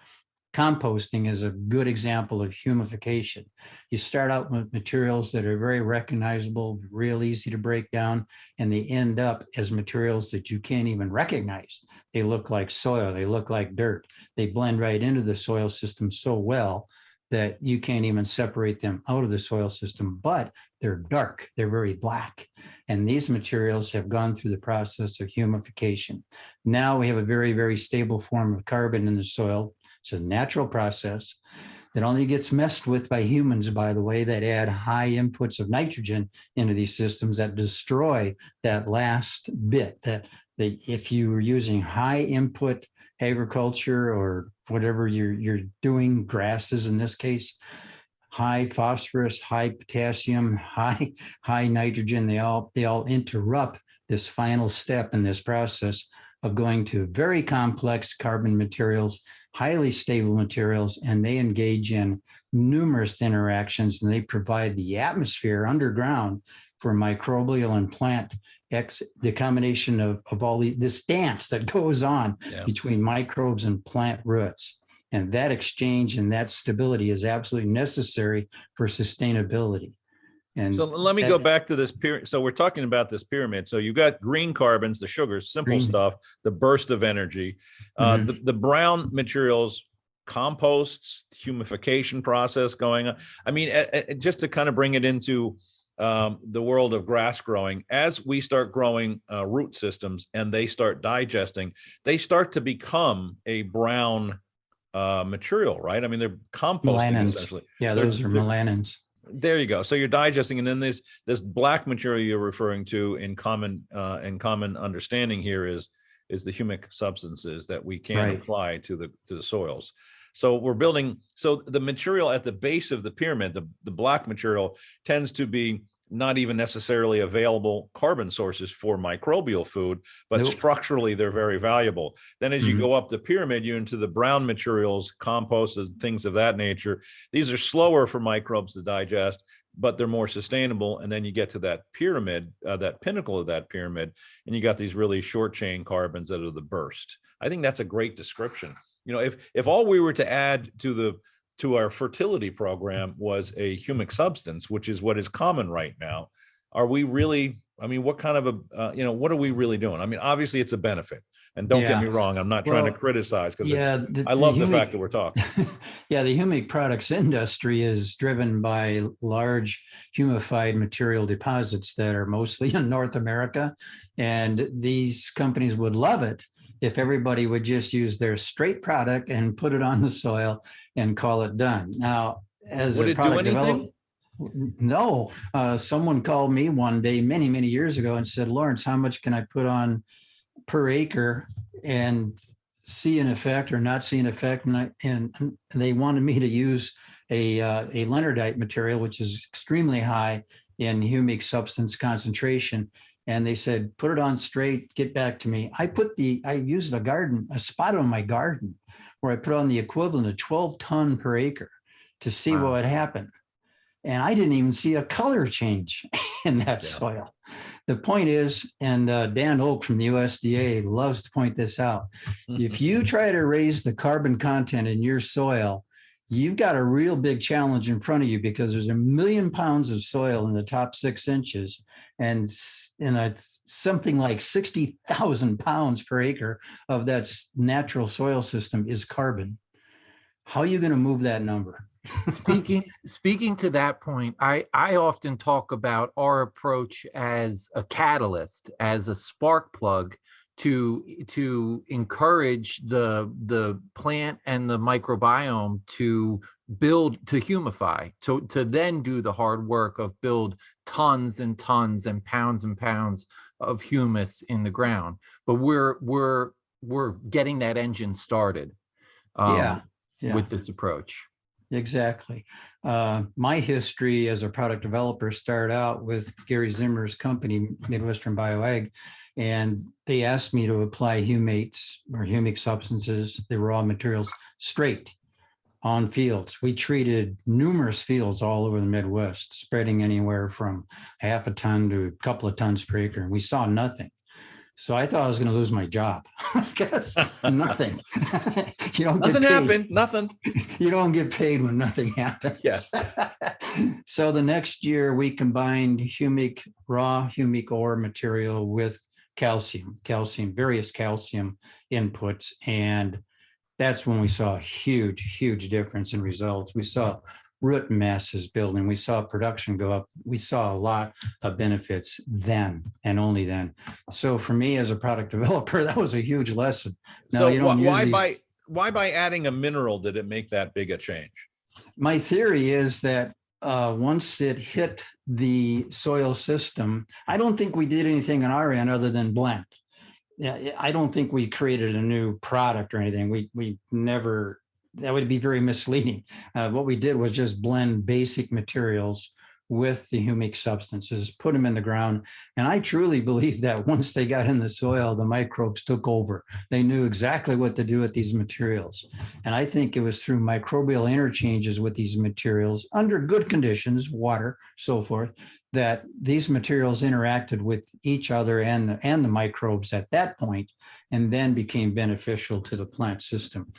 Composting is a good example of humification. You start out with materials that are very recognizable, real easy to break down, and they end up as materials that you can't even recognize. They look like soil, they look like dirt. They blend right into the soil system so well that you can't even separate them out of the soil system, but they're dark, they're very black. And these materials have gone through the process of humification. Now we have a very, very stable form of carbon in the soil. It's a natural process that only gets messed with by humans, by the way, that add high inputs of nitrogen into these systems that destroy that last bit. That if you were using high input agriculture or whatever you're doing, grasses in this case, high phosphorus, high potassium, high nitrogen, they all interrupt this final step in this process of going to very complex carbon materials, highly stable materials, and they engage in numerous interactions, and they provide the atmosphere underground for microbial and plant the combination of all this dance that goes on between microbes and plant roots. And that exchange and that stability is absolutely necessary for sustainability. And so let me go back to this pyramid. So we're talking about this pyramid. So you've got green carbons, the sugars, simple stuff, the burst of energy, the brown materials, composts, humification process going on. I mean, just to kind of bring it into the world of grass growing, as we start growing root systems and they start digesting, they start to become a brown material, right? I mean, they're composting melanins. Essentially. Yeah, those are melanins. There you go. So you're digesting, and then this black material you're referring to in common understanding here is the humic substances that we can apply to the soils. So we're building. So the material at the base of the pyramid, the black material, tends to be not even necessarily available carbon sources for microbial food, but structurally they're very valuable. Then as you go up the pyramid, you're into the brown materials, composts, and things of that nature. These are slower for microbes to digest, but they're more sustainable. And then you get to that pyramid, that pinnacle of that pyramid, and you got these really short chain carbons that are the burst. I think that's a great description. You know, if all we were to add to our fertility program was a humic substance, which is what is common right now, are we really, I mean, what kind of what are we really doing? I mean, obviously it's a benefit, and don't get me wrong, I'm not trying to criticize, because I love the fact that we're talking. Yeah, the humic products industry is driven by large humified material deposits that are mostly in North America, and these companies would love it if everybody would just use their straight product and put it on the soil and call it done. Now, as would a it do product anything? No. Someone called me one day, many, many years ago, and said, Lawrence, how much can I put on per acre and see an effect or not see an effect? And they wanted me to use a leonardite material, which is extremely high in humic substance concentration. And they said, put it on straight, get back to me. I used a spot on my garden where I put on the equivalent of 12 ton per acre to see what would happen. And I didn't even see a color change in that soil. The point is, and Dan Oak from the USDA loves to point this out, if you try to raise the carbon content in your soil, you've got a real big challenge in front of you, because there's 1,000,000 pounds of soil in the top 6 inches, and it's something like 60,000 pounds per acre of that natural soil system is carbon. How are you going to move that number? Speaking to that point, I often talk about our approach as a catalyst, as a spark plug to encourage the plant and the microbiome to humify, to then do the hard work of build tons and tons and pounds of humus in the ground. But we're getting that engine started with this approach. Exactly. My history as a product developer started out with Gary Zimmer's company, Midwestern BioAg, and they asked me to apply humates or humic substances, the raw materials, straight on fields. We treated numerous fields all over the Midwest, spreading anywhere from 0.5 ton to a couple of tons per acre, and we saw nothing. So I thought I was going to lose my job because nothing. Nothing happened. Nothing. You don't get paid when nothing happens. Yeah. So the next year we combined raw humic ore material with various calcium inputs. And that's when we saw a huge difference in results. We saw root masses building. We saw production go up. We saw a lot of benefits then and only then. So for me as a product developer, that was a huge lesson. Now, so why by adding a mineral did it make that big a change? My theory is that once it hit the soil system, I don't think we did anything on our end other than blend. Yeah, I don't think we created a new product or anything. We never. That would be very misleading. What we did was just blend basic materials with the humic substances, put them in the ground. And I truly believe that once they got in the soil, the microbes took over. They knew exactly what to do with these materials. And I think it was through microbial interchanges with these materials under good conditions, water, so forth, that these materials interacted with each other and the microbes at that point, and then became beneficial to the plant system.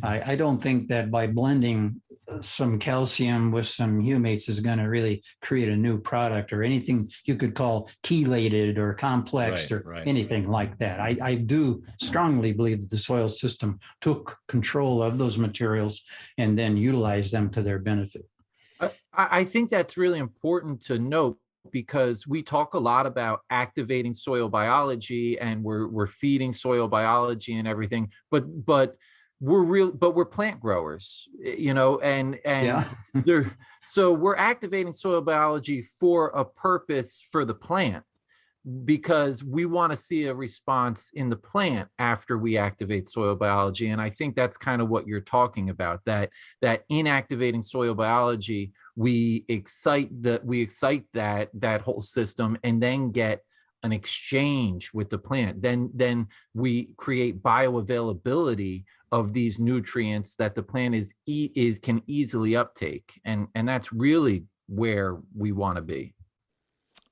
I don't think that by blending some calcium with some humates is going to really create a new product or anything you could call chelated or complex anything like that. I do strongly believe that the soil system took control of those materials and then utilized them to their benefit. I think that's really important to note, because we talk a lot about activating soil biology and we're feeding soil biology and everything, but we're plant growers, and so we're activating soil biology for a purpose for the plant, because we want to see a response in the plant after we activate soil biology. And I think that's kind of what you're talking about, that in activating soil biology, we excite that whole system and then get an exchange with the plant. Then we create bioavailability of these nutrients that the plant can easily uptake. And that's really where we want to be.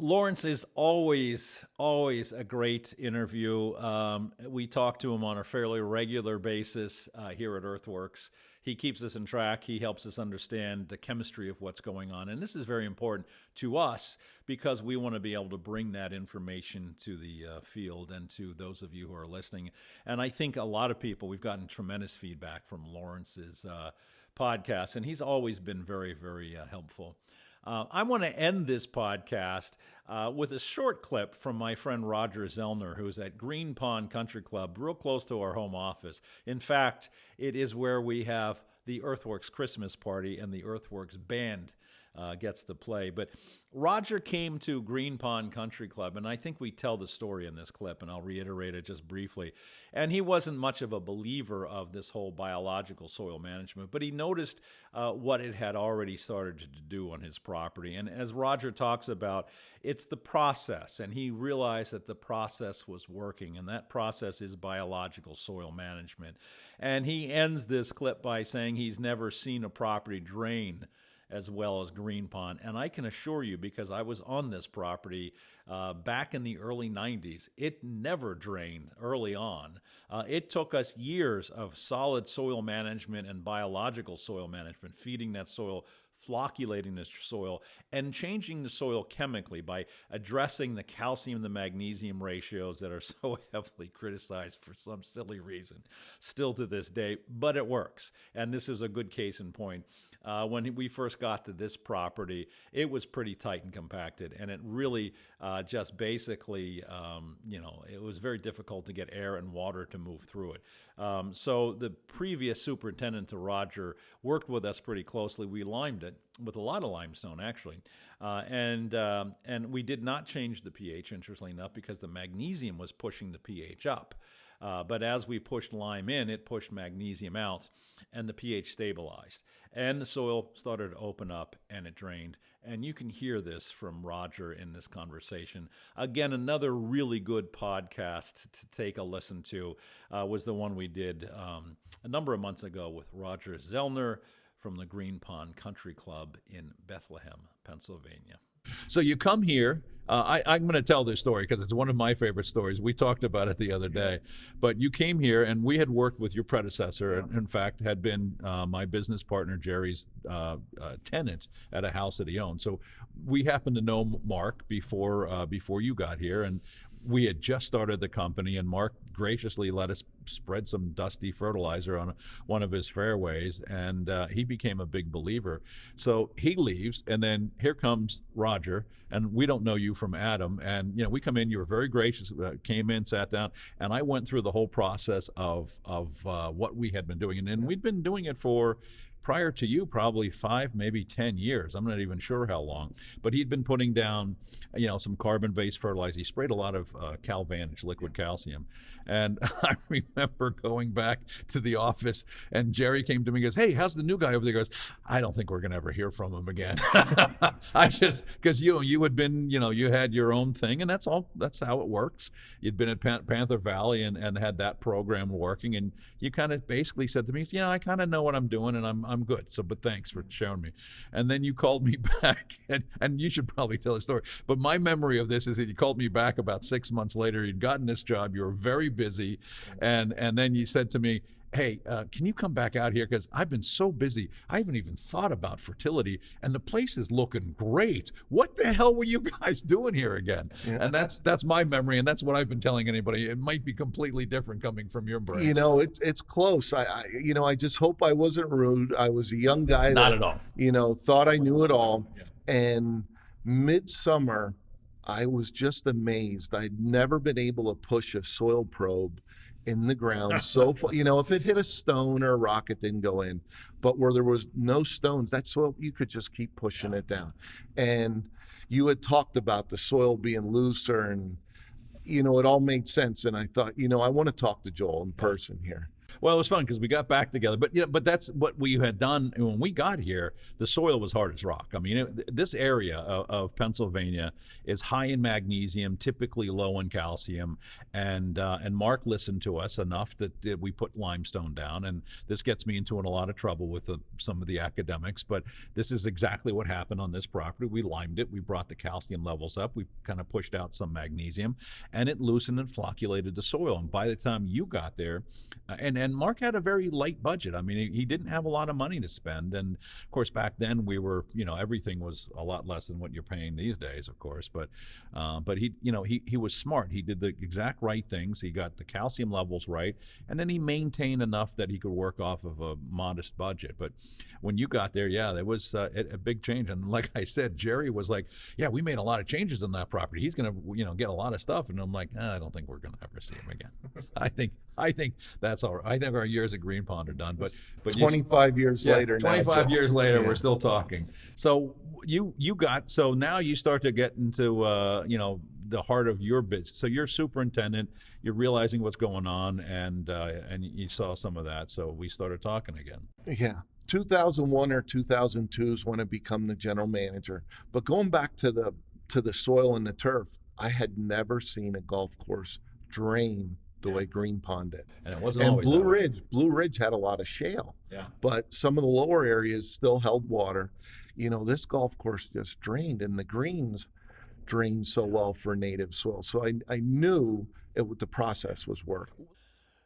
Lawrence is always a great interview. We talk to him on a fairly regular basis here at EarthWorks. He keeps us in track. He helps us understand the chemistry of what's going on. And this is very important to us because we want to be able to bring that information to the field and to those of you who are listening. And I think a lot of people, we've gotten tremendous feedback from Lawrence's podcast, and he's always been very, very helpful. I want to end this podcast with a short clip from my friend Roger Zellner, who's at Green Pond Country Club, real close to our home office. In fact, it is where we have the EarthWorks Christmas party and the EarthWorks band gets to play. But Roger came to Green Pond Country Club, and I think we tell the story in this clip, and I'll reiterate it just briefly. And he wasn't much of a believer of this whole biological soil management, but he noticed what it had already started to do on his property. And as Roger talks about, it's the process, and he realized that the process was working, and that process is biological soil management. And he ends this clip by saying he's never seen a property drain as well as Green Pond. And I can assure you, because I was on this property back in the early 90s, it never drained early on. It took us years of solid soil management and biological soil management, feeding that soil, flocculating the soil, and changing the soil chemically by addressing the calcium to magnesium ratios that are so heavily criticized for some silly reason still to this day, but it works. And this is a good case in point. When we first got to this property, it was pretty tight and compacted, and it really just basically, it was very difficult to get air and water to move through it. So the previous superintendent to Roger worked with us pretty closely. We limed it with a lot of limestone, actually, and we did not change the pH, interestingly enough, because the magnesium was pushing the pH up. But as we pushed lime in, it pushed magnesium out, and the pH stabilized. And the soil started to open up, and it drained. And you can hear this from Roger in this conversation. Again, another really good podcast to take a listen to was the one we did a number of months ago with Roger Zellner from the Green Pond Country Club in Bethlehem, Pennsylvania. So you come here. I'm going to tell this story because it's one of my favorite stories. We talked about it the other day. But you came here, and we had worked with your predecessor, and in fact had been my business partner Jerry's tenant at a house that he owned. So we happened to know Mark before you got here, and we had just started the company, and Mark graciously let us spread some dusty fertilizer on one of his fairways, and he became a big believer. So he leaves, and then here comes Roger, and we don't know you from Adam. And we come in, you were very gracious, came in, sat down, and I went through the whole process of what we had been doing, and we'd been doing it for, prior to you, probably 5, maybe 10 years. I'm not even sure how long. But he'd been putting down, some carbon-based fertilizer. He sprayed a lot of CalVantage, liquid calcium. And I remember going back to the office, and Jerry came to me and goes, "Hey, how's the new guy over there?" He goes, "I don't think we're going to ever hear from him again." Because you had been, you had your own thing, and that's how it works. You'd been at Panther Valley and had that program working, and you kind of basically said to me, "I kind of know what I'm doing, and I'm good. So, but thanks for showing me." And then you called me back, and you should probably tell the story. But my memory of this is that you called me back about 6 months later. You'd gotten this job. You were very busy, and then you said to me, "Hey, can you come back out here? Because I've been so busy. I haven't even thought about fertility, and the place is looking great. What the hell were you guys doing here again?" Yeah. And that's my memory, and that's what I've been telling anybody. It might be completely different coming from your brain. It's close. I just hope I wasn't rude. I was a young guy. Not at all. Thought I knew it all. Yeah. And midsummer, I was just amazed. I'd never been able to push a soil probe in the ground so far. If it hit a stone or a rock, it didn't go in. But where there was no stones, that soil, you could just keep pushing it down. And you had talked about the soil being looser, and it all made sense. And I thought, I want to talk to Joel in person here. Well, it was fun because we got back together. But that's what we had done when we got here. The soil was hard as rock. I mean, this area of Pennsylvania is high in magnesium, typically low in calcium. And Mark listened to us enough that we put limestone down. And this gets me into a lot of trouble with some of the academics. But this is exactly what happened on this property. We limed it. We brought the calcium levels up. We kind of pushed out some magnesium, and it loosened and flocculated the soil. And by the time you got there, and Mark had a very light budget. I mean, he didn't have a lot of money to spend. And of course, back then we were, everything was a lot less than what you're paying these days, of course. But he was smart. He did the exact right things. He got the calcium levels right. And then he maintained enough that he could work off of a modest budget. But when you got there, there was a big change. And like I said, Jerry was like, "Yeah, we made a lot of changes on that property. He's going to, get a lot of stuff." And I'm like, "I don't think we're going to ever see him again." I think that's all right. I think our years at Green Pond are done, but 25 years later. 25 years later, we're still talking. So so now you start to get into the heart of your business. So you're superintendent. You're realizing what's going on, and you saw some of that. So we started talking again. Yeah. 2001 or 2002 is when I become the general manager. But going back to the soil and the turf, I had never seen a golf course drain the way Green Pond did. And it wasn't always Blue Ridge had a lot of shale. Yeah. But some of the lower areas still held water. this golf course just drained, and the greens drained so well for native soil. So I knew the process was working.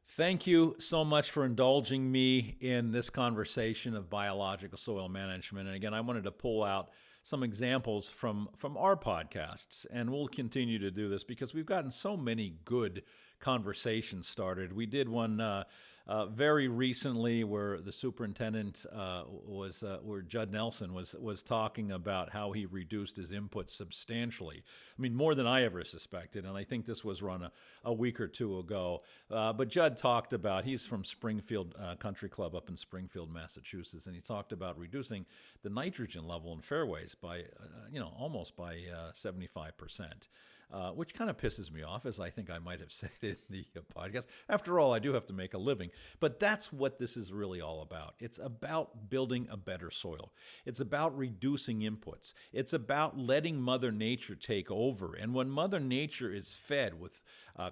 Thank you so much for indulging me in this conversation of biological soil management. And again, I wanted to pull out some examples from our podcasts, and we'll continue to do this because we've gotten so many good conversations started. We did one very recently where the superintendent where Judd Nelson was talking about how he reduced his inputs substantially. I mean, more than I ever suspected, and I think this was run a week or two ago. But Judd talked about, he's from Springfield Country Club up in Springfield, Massachusetts, and he talked about reducing the nitrogen level in fairways by, almost by 75%. Which kind of pisses me off, as I think I might have said in the podcast. After all, I do have to make a living. But that's what this is really all about. It's about building a better soil. It's about reducing inputs. It's about letting Mother Nature take over. And when Mother Nature is fed with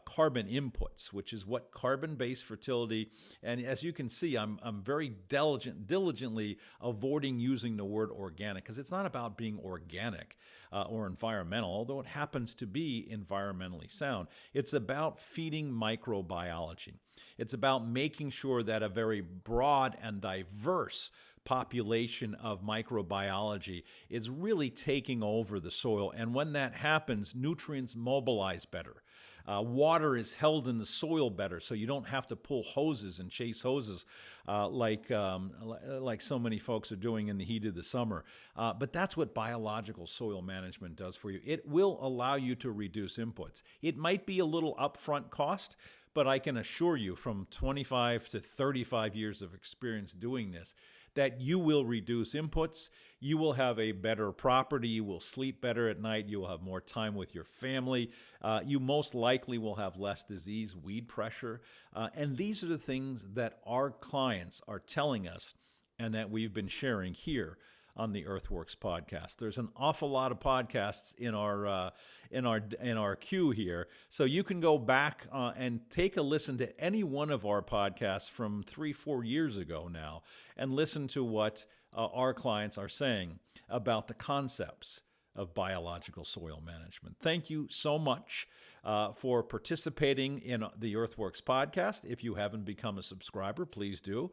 carbon inputs, which is what carbon-based fertility, and as you can see, I'm very diligently avoiding using the word organic, because it's not about being organic or environmental, although it happens to be environmentally sound. It's about feeding microbiology. It's about making sure that a very broad and diverse population of microbiology is really taking over the soil. And when that happens, nutrients mobilize better. Water is held in the soil better, so you don't have to pull hoses and chase hoses like so many folks are doing in the heat of the summer. But that's what biological soil management does for you. It will allow you to reduce inputs. It might be a little upfront cost, but I can assure you from 25 to 35 years of experience doing this, that you will reduce inputs, you will have a better property, you will sleep better at night, you will have more time with your family, you most likely will have less disease, weed pressure, and these are the things that our clients are telling us and that we've been sharing here on the EarthWorks podcast. There's an awful lot of podcasts in our queue here, so you can go back and take a listen to any one of our podcasts from 3-4 years ago now, and listen to what our clients are saying about the concepts of biological soil management. Thank you so much for participating in the EarthWorks podcast. If you haven't become a subscriber, please do,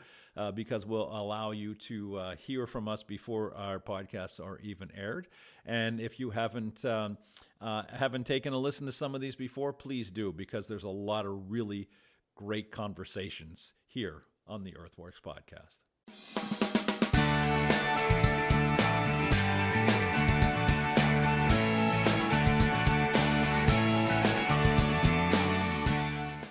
because we'll allow you to hear from us before our podcasts are even aired. And if you haven't taken a listen to some of these before, please do, because there's a lot of really great conversations here on the EarthWorks podcast.